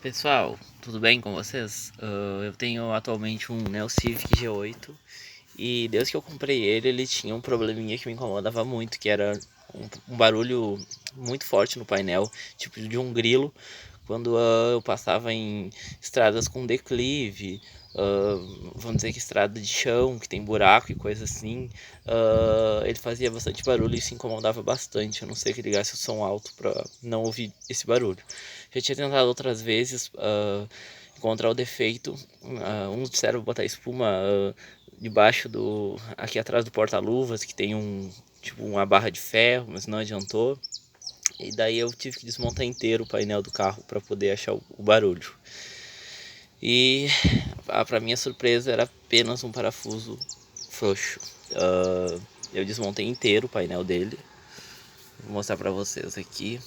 Pessoal, tudo bem com vocês? Eu tenho atualmente um Neo Civic G8 e desde que eu comprei ele tinha um probleminha que me incomodava muito, que era um barulho muito forte no painel, tipo de um grilo, quando eu passava em estradas com declive, vamos dizer que estrada de chão, que tem buraco e coisa assim, ele fazia bastante barulho e se incomodava bastante, a não ser que ligasse o som alto para não ouvir esse barulho. Já tinha tentado outras vezes encontrar o defeito, uns disseram botar espuma debaixo aqui atrás do porta-luvas, que tem tipo uma barra de ferro, mas não adiantou. E daí eu tive que desmontar inteiro o painel do carro para poder achar o barulho. E para minha surpresa era apenas um parafuso frouxo. Eu desmontei inteiro o painel dele. Vou mostrar para vocês aqui.